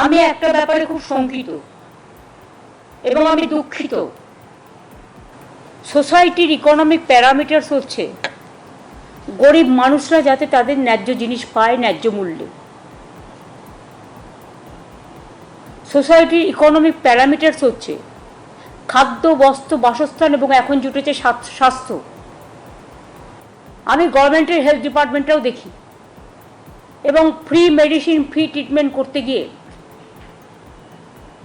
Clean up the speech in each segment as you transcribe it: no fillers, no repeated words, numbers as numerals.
আমি একটা ব্যাপারে খুব শঙ্কিত এবং আমি দুঃখিত। সোসাইটির ইকোনমিক প্যারামিটারস হচ্ছে গরিব মানুষরা যাতে তাদের ন্যায্য জিনিস পায় ন্যায্য মূল্যে। সোসাইটির ইকোনমিক প্যারামিটারস হচ্ছে খাদ্য, বস্ত্র, বাসস্থান এবং এখন জুটেছে স্বাস্থ্য। আমি গভর্নমেন্টের হেলথ ডিপার্টমেন্টটাও দেখি এবং ফ্রি মেডিসিন, ফ্রি ট্রিটমেন্ট করতে গিয়ে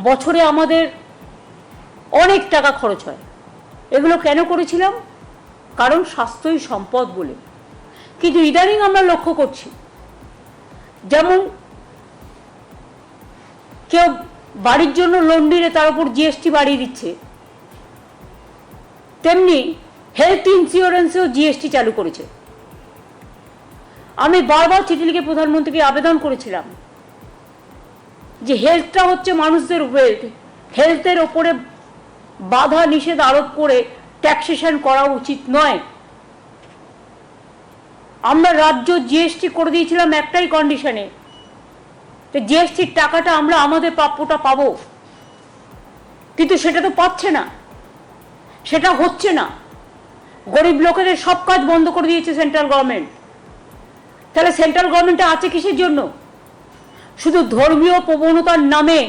বছরে আমাদের অনেক টাকা খরচ হয়। এগুলো কেন করেছিলাম? কারণ স্বাস্থ্যই সম্পদ বলে। কিন্তু ইদানিং আমরা লক্ষ্য করছি, যেমন কেউ বাড়ির জন্য লোন নিলে তার উপর জিএসটি বাড়িয়ে দিচ্ছে, তেমনি হেলথ ইন্স্যুরেন্সেও জিএসটি চালু করেছে। আমি বারবার চিঠি লিখে প্রধানমন্ত্রীকে আবেদন করেছিলাম যে হেলথটা হচ্ছে মানুষদের ওয়েলথ, হেলথের ওপরে বাধা নিষেধ আরোপ করে ট্যাক্সেশন করা উচিত নয়। আমরা রাজ্য জিএসটি করে দিয়েছিলাম একটাই কন্ডিশনে, যে জিএসটির টাকাটা আমরা আমাদের প্রাপ্যটা পাবো, কিন্তু সেটা তো পাচ্ছে না, সেটা হচ্ছে না। গরিব লোকেদের সব কাজ বন্ধ করে দিয়েছে সেন্ট্রাল গভর্নমেন্ট। তাহলে সেন্ট্রাল গভর্নমেন্টে আছে কিসের জন্য? শুধু ধর্মীয় প্রবণতার নামে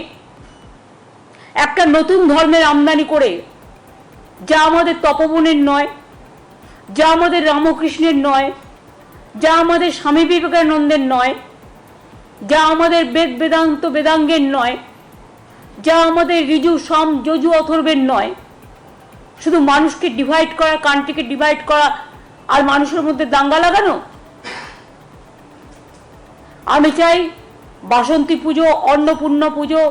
একটা নতুন ধর্মের আমদানি করে, যা আমাদের তপবনের নয়, যা আমাদের রামকৃষ্ণের নয়, যা আমাদের স্বামী বিবেকানন্দের নয়, যা আমাদের বেদ বেদান্ত বেদাঙ্গের নয়, যা আমাদের ঋজু সাম যজু অথর্বের নয়। শুধু মানুষকে ডিভাইড করা, কান্ট্রিকে ডিভাইড করা আর মানুষের মধ্যে দাঙ্গা লাগানো। আমি চাই বাসন্তী পুজো, অন্নপূর্ণা পুজো,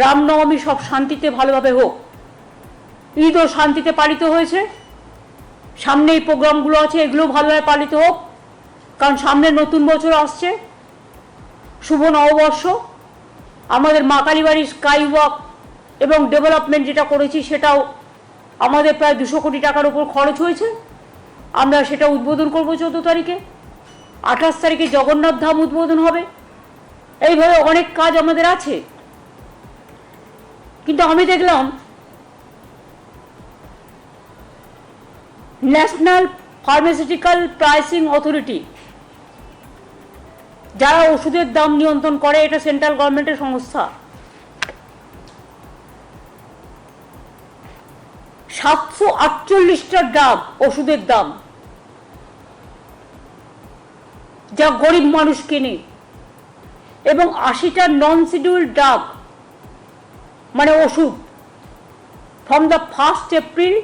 রামনবমী সব শান্তিতে ভালোভাবে হোক। ঈদও শান্তিতে পালিত হয়েছে, সামনে এই প্রোগ্রামগুলো আছে, এগুলো ভালোভাবে পালিত হোক, কারণ সামনে নতুন বছর আসছে, শুভ নববর্ষ। আমাদের মা কালীবাড়ির স্কাই ওয়াক এবং ডেভেলপমেন্ট যেটা করেছি সেটাও আমাদের প্রায় 200 কোটি টাকার উপর খরচ হয়েছে। আমরা সেটা উদ্বোধন করবো 14 তারিখে। 28 তারিখে জগন্নাথ ধাম উদ্বোধন হবে। এইভাবে অনেক কাজ আমাদের আছে। কিন্তু আমি দেখলাম ন্যাশনাল ফার্মাসিউটিক্যাল প্রাইসিং অথরিটি, যারা ওষুধের দাম নিয়ন্ত্রণ করে, এটা সেন্ট্রাল গভর্নমেন্টের সংস্থা, 748টা ড্রাগ ওষুধের দাম, যা গরিব মানুষ কেনে, এবং 80টা নন শিডিউল ড্রাগ মানে ওষুধ ফ্রম দ্য 1 এপ্রিল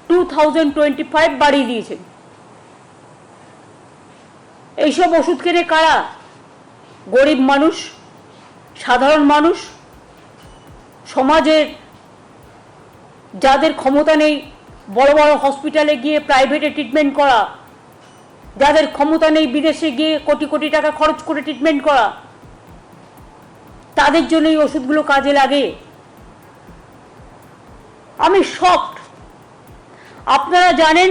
2025 বাড়িয়ে দিয়েছেন। এইসব ওষুধ কেনে কারা? গরিব মানুষ, সাধারণ মানুষ, সমাজের যাদের ক্ষমতা নেই বড় বড় হসপিটালে গিয়ে প্রাইভেটে ট্রিটমেন্ট করা, যাদের ক্ষমতা নেই বিদেশে গিয়ে কোটি কোটি টাকা খরচ করে ট্রিটমেন্ট করা, তাদের জন্য এই ওষুধগুলো কাজে লাগে। আমি শকড। আপনারা জানেন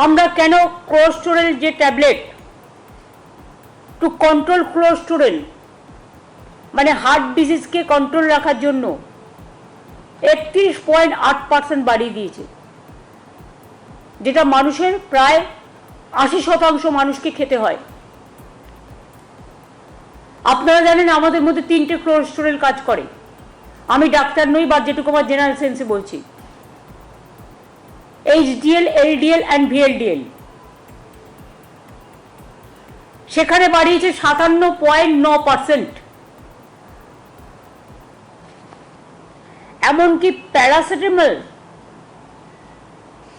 আমরা কেন কোলেস্টেরল যে ট্যাবলেট টু কন্ট্রোল কোলেস্টেরল মানে হার্ট ডিজিজকে কন্ট্রোল রাখার জন্য 31.8% বাড়িয়ে দিয়েছে, যেটা মানুষের প্রায় 80% মানুষকে খেতে হয়। আপনারা জানেন আমাদের মধ্যে 3টে কোলেস্টেরল কাজ করে। আমি ডাক্তার নই, বা যেটুকু আমার জেনারেল সেন্সে বলছি, HDL, LDL অ্যান্ড VLDL। সেখানে বাড়িয়েছে 57.9%। এমনকি প্যারাসিটামল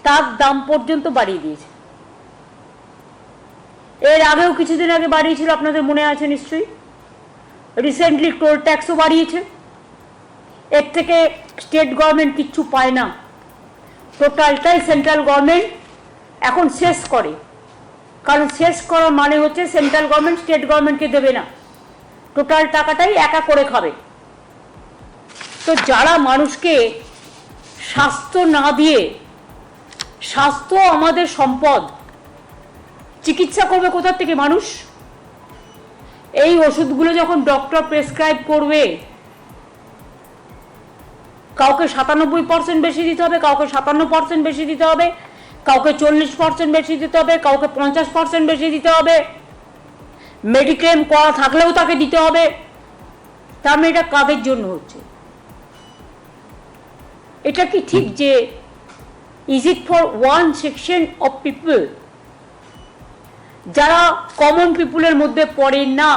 তার দাম পর্যন্ত বাড়িয়ে দিয়েছে। এর আগেও কিছুদিন আগে বাড়িয়েছিল, আপনাদের মনে আছে নিশ্চয়ই। রিসেন্টলি টোল ট্যাক্সও বাড়িয়েছে। এর থেকে স্টেট গভর্নমেন্ট কিচ্ছু পায় না, টোটালটাই সেন্ট্রাল গভর্নমেন্ট এখন শেষ করে। কারণ শেষ করার মানে হচ্ছে সেন্ট্রাল গভর্নমেন্ট স্টেট গভর্নমেন্টকে দেবে না, টোটাল টাকাটাই একা করে খাবে। তো যারা মানুষকে স্বাস্থ্য না দিয়ে, স্বাস্থ্য আমাদের সম্পদ, চিকিৎসা করবে কোথা থেকে মানুষ? এই ওষুধগুলো যখন ডক্টর প্রেসক্রাইব করবে, কাউকে 97% বেশি দিতে হবে, কাউকে 57% বেশি দিতে হবে, কাউকে 40% বেশি দিতে হবে, কাউকে 50% বেশি দিতে হবে, মেডিক্লেম করা থাকলেও তাকে দিতে হবে। তার মানে এটা কাদের জন্য হচ্ছে? এটা কি ঠিক যে is it for one section of people, যারা কমন পিপুলের মধ্যে পড়ে না,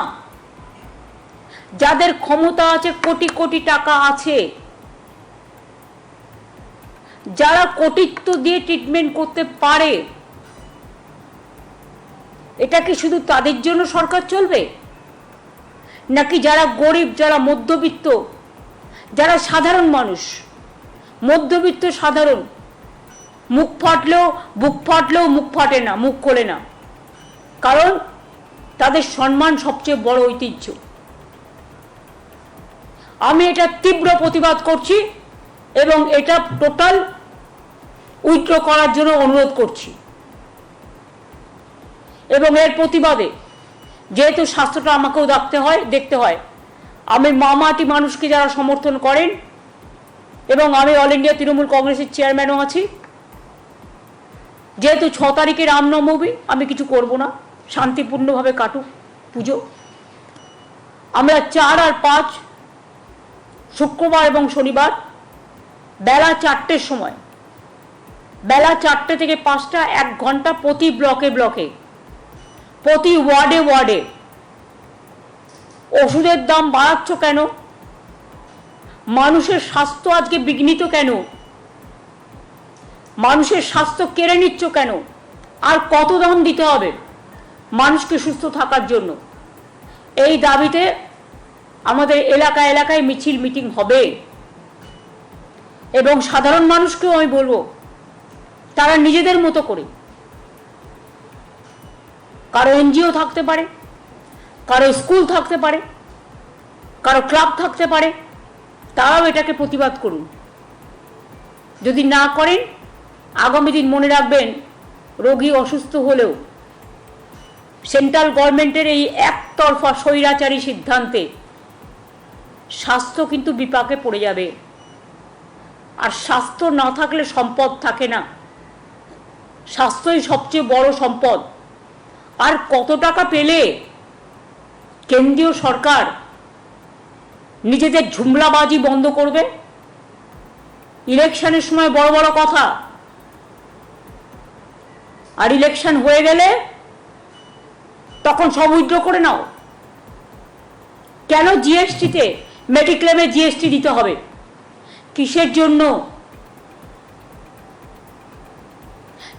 যাদের ক্ষমতা আছে, কোটি কোটি টাকা আছে, যারা কোটিত্ব দিয়ে ট্রিটমেন্ট করতে পারে, এটা কি শুধু তাদের জন্য সরকার চলবে? নাকি যারা গরিব, যারা মধ্যবিত্ত, যারা সাধারণ মানুষ, মধ্যবিত্ত সাধারণ, বুক ফাটলেও মুখ ফাটে না, মুখ খোলে না, কারণ তাদের সম্মান সবচেয়ে বড় ঐতিহ্য। আমি এটা তীব্র প্রতিবাদ করছি এবং এটা টোটাল উইথড্র করার জন্য অনুরোধ করছি। এবং এর প্রতিবাদে, যেহেতু স্বাস্থ্যটা আমাকেও দেখতে হয়, আমি মামাটি মানুষকে যারা সমর্থন করেন, এবং আমি অল ইন্ডিয়া তৃণমূল কংগ্রেসের চেয়ারম্যানও আছি, যেহেতু 6 তারিখে রামনবমী, আমি কিছু করব না, শান্তিপূর্ণভাবে কাটুক পুজো। আমরা 4 আর 5 শুক্রবার এবং শনিবার বেলা 4টের সময়, বেলা 4টে থেকে 5টা, 1 ঘন্টা প্রতি ব্লকে, প্রতি ওয়ার্ডে ওষুধের দাম বাড়াচ্ছ কেন? মানুষের স্বাস্থ্য আজকে বিঘ্নিত কেন? মানুষের স্বাস্থ্য কেড়ে নিচ্ছ কেন? আর কত দাম দিতে হবে মানুষকে সুস্থ থাকার জন্য? এই দাবিতে আমাদের এলাকায় মিছিল মিটিং হবে। এবং সাধারণ মানুষকেও আমি বলবো, তারা নিজেদের মতো করে, কারো এনজিও থাকতে পারে, কারো স্কুল থাকতে পারে, কারো ক্লাব থাকতে পারে, তারাও এটাকে প্রতিবাদ করুন। যদি না করেন, আগামী দিন মনে রাখবেন, রোগী অসুস্থ হলেও সেন্ট্রাল গভর্নমেন্টের এই একতরফা স্বৈরাচারী সিদ্ধান্তে স্বাস্থ্য কিন্তু বিপাকে পড়ে যাবে। আর স্বাস্থ্য না থাকলে সম্পদ থাকে না, স্বাস্থ্যই সবচেয়ে বড় সম্পদ। আর কত টাকা পেলে কেন্দ্রীয় সরকার নিজেদের ঝুমলাবাজি বন্ধ করবে? ইলেকশনের সময় বড় বড় কথা, আর ইলেকশন হয়ে গেলে তখন সব উইথড্র করে নাও। কেন জিএসটিতে, মেডিক্লেমে জিএসটি দিতে হবে? কিসের জন্য?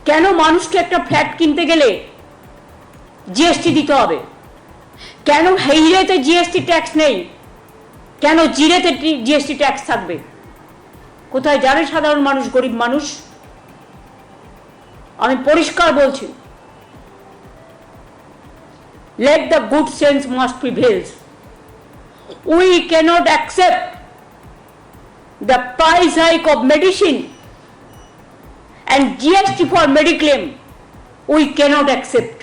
কেন মানুষকে একটা ফ্ল্যাট কিনতে গেলে জিএসটি দিতে হবে? কেন হিরেতে জিএসটি ট্যাক্স নেই? কেন জিরেতে জিএসটি ট্যাক্স থাকবে? কোথায় জানে সাধারণ মানুষ, গরিব মানুষ? আমি পরিষ্কার বলছি, let the good sense must prevail. We cannot accept the price hike of medicine and GST for mediclaim. We cannot accept.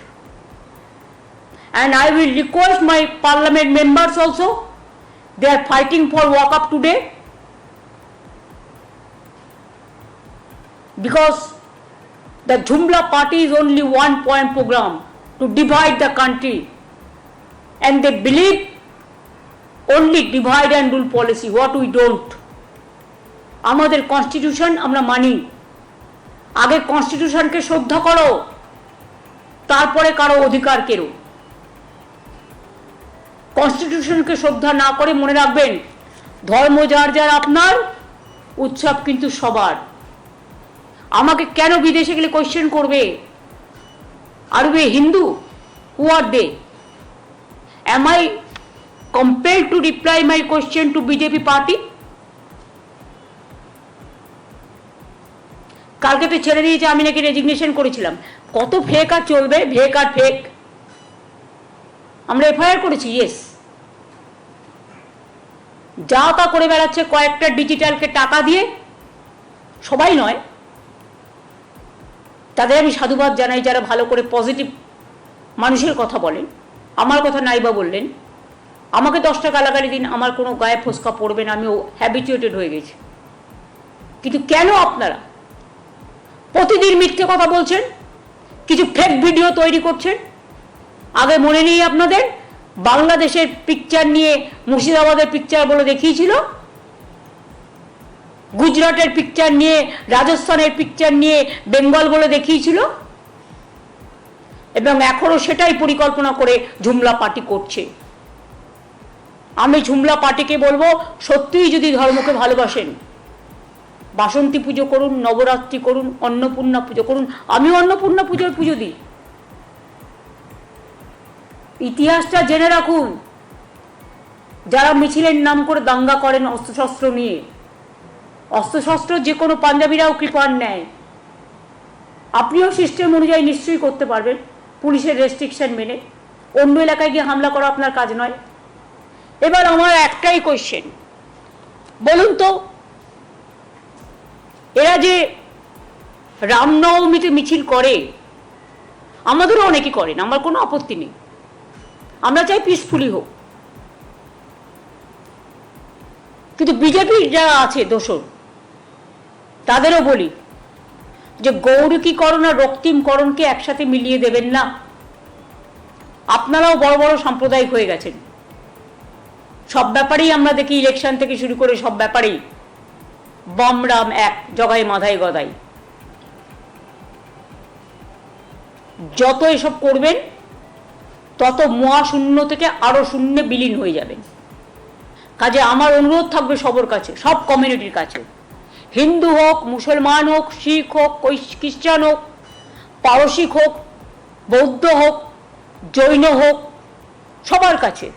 And I will request my parliament members also, they are fighting for walk up today, because the Jumla party is only one point program to divide the country, and they believe only divide and rule policy, what we don't. আমাদের constitution আমরা মানি, আগে কনস্টিটিউশনকে শ্রদ্ধা করো, তারপরে কারো অধিকার কেড়ো। কনস্টিটিউশনকে শ্রদ্ধা না করে মনে রাখবেন, ধর্ম যার যার আপনার, উৎসব কিন্তু সবার। আমাকে কেন বিদেশে গেলে কোয়েশ্চেন করবে, আর we Hindu? Who are they? Am I compelled to reply my question to BJP party? কালকে তো ছেড়ে দিয়েছে, আমি নাকি রেজিগনেশন করেছিলাম। কত ফেক আর চলবে, ফেক আর ফেক। আমরা এফআইআর করেছি, ইয়েস। যা তা করে বেড়াচ্ছে কয়েকটা ডিজিটালকে টাকা দিয়ে, সবাই নয়, তাদের আমি সাধুবাদ জানাই যারা ভালো করে পজিটিভ মানুষের কথা বলেন। আমার কথা নাইবা বললেন, আমাকে 10টা গালাগালি দিন, আমার কোনো গায়ে ফোসকা পড়বে না, আমি হ্যাবিচুয়েটেড হয়ে গেছি। কিন্তু কেন আপনারা প্রতিদিন মিথ্যে কথা বলছেন, কিছু ফেক ভিডিও তৈরি করছেন? আগে মনে নেই আপনাদের বাংলাদেশের পিকচার নিয়ে মুর্শিদাবাদের পিকচার বলে দেখিয়েছিল, গুজরাটের পিকচার নিয়ে, রাজস্থানের পিকচার নিয়ে বেঙ্গল বলে দেখিয়েছিল, এবং এখনো সেটাই পরিকল্পনা করে ঝুমলা পার্টি করছে। আমি ঝুমলা পার্টিকে বলবো, সত্যিই যদি ধর্মকে ভালোবাসেন, বাসন্তী পুজো করুন, নবরাত্রি করুন, অন্নপূর্ণা পুজো করুন। আমিও অন্নপূর্ণা পুজোর পুজো দিই। ইতিহাসটা জেনে রাখুন। যারা মিছিলের নাম করে দাঙ্গা করেন অস্ত্রশস্ত্র নিয়ে, অস্ত্রশস্ত্র যে কোনো পাঞ্জাবিরাও কৃপান নেয়। আপনিও সিস্টেম অনুযায়ী নিশ্চয়ই করতে পারবেন, পুলিশের রেস্ট্রিকশন মেনে। অন্য এলাকায় গিয়ে হামলা করা আপনার কাজ নয়। এবার আমার একটাই কোয়েশ্চেন, বলুন তো, এরা যে রামনবমীতে মিছিল করে, আমাদেরও অনেকে করেন, আমার কোনো আপত্তি নেই, আমরা চাই পিসফুলি হোক। কিন্তু বিজেপির যারা আছে দোসর, তাদেরও বলি যে গৌরীকরণ আর রক্তিমকরণকে একসাথে মিলিয়ে দেবেন না। আপনারাও বড় বড় সাম্প্রদায়িক হয়ে গেছেন। সব ব্যাপারেই আমরা দেখি, ইলেকশন থেকে শুরু করে সব ব্যাপারেই বম রাম এক, জগাই মাধাই গদাই। যত এসব করবেন তত মহাশূন্য থেকে আরো শূন্যে বিলীন হয়ে যাবেন। কাজে আমার অনুরোধ থাকবে সবার কাছে, সব কমিউনিটির কাছে, হিন্দু হোক, মুসলমান হোক, শিখ হোক, খ্রিস্টান হোক, পারসিক হোক, বৌদ্ধ হোক, জৈন হোক, সবার কাছে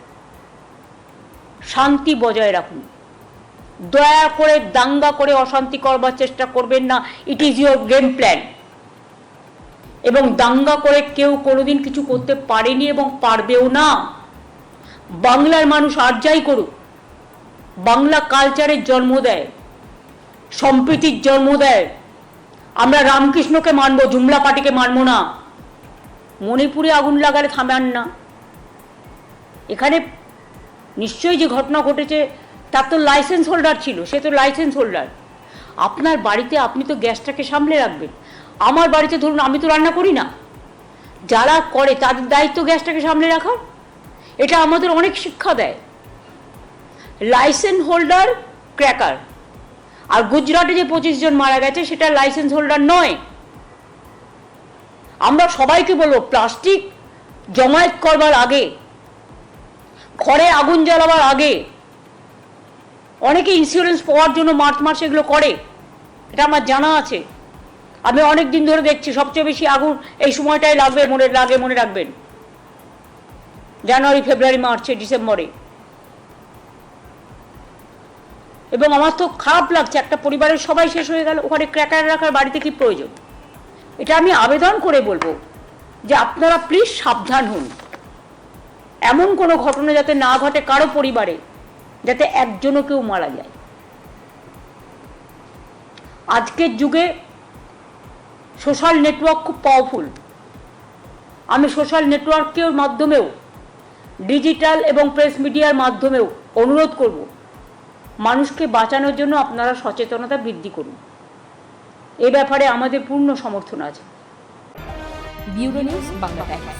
শান্তি বজায় রাখুন। দয়া করে দাঙ্গা করে অশান্তি করবার চেষ্টা করবেন না। It is your game plan. এবং দাঙ্গা করে কেউ কোনোদিন কিছু করতে পারেনি এবং পারবেও না। বাংলার মানুষ আর যাই করুক, বাংলা কালচারের জন্ম দেয়, সম্প্রীতির জন্ম দেয়। আমরা রামকৃষ্ণকে মানবো, ঝুমলা পার্টিকে মানবো না। মণিপুরে আগুন লাগালে থামান না। এখানে নিশ্চয়ই যে ঘটনা ঘটেছে তার তো লাইসেন্স হোল্ডার ছিল, সে তো লাইসেন্স হোল্ডার। আপনার বাড়িতে আপনি তো গ্যাসটাকে সামলে রাখবেন। আমার বাড়িতে ধরুন আমি তো রান্না করি না, যারা করে তাদের দায়িত্ব গ্যাসটাকে সামলে রাখা। এটা আমাদের অনেক শিক্ষা দেয়। Licence holder cracker. আর গুজরাটে যে 25 জন মারা গেছে সেটা লাইসেন্স হোল্ডার নয়। আমরা সবাইকে বলবো, প্লাস্টিক জমায়েত করবার আগে, ঘরে আগুন জ্বালাবার আগে, অনেকে ইন্স্যুরেন্স পাওয়ার জন্য মার্চ মাসে এগুলো করে, এটা আমার জানা আছে। আমি অনেক দিন ধরে দেখছি সবচেয়ে বেশি আগুন এই সময়টাই লাগবে, মনে রাখবেন, জানুয়ারি, ফেব্রুয়ারি, মার্চে, ডিসেম্বরে। এবং আমার তো খারাপ লাগছে, একটা পরিবারের সবাই শেষ হয়ে গেল, ওখানে ক্র্যাকার রাখার বাড়িতে কি প্রয়োজন? এটা আমি আবেদন করে বলবো যে আপনারা প্লিজ সাবধান হন। এমন কোনো ঘটনা যাতে না ঘটে কারো পরিবারে, যাতে একজনও কেউ মারা যায়। আজকের যুগে সোশ্যাল নেটওয়ার্ক খুব পাওয়ারফুল। আমি সোশ্যাল নেটওয়ার্কের মাধ্যমেও, ডিজিটাল এবং প্রেস মিডিয়ার মাধ্যমেও অনুরোধ করব, মানুষকে বাঁচানোর জন্য আপনারা সচেতনতা বৃদ্ধি করুন। এ ব্যাপারে আমাদের পূর্ণ সমর্থন আছে। Bureau news Bangla Times.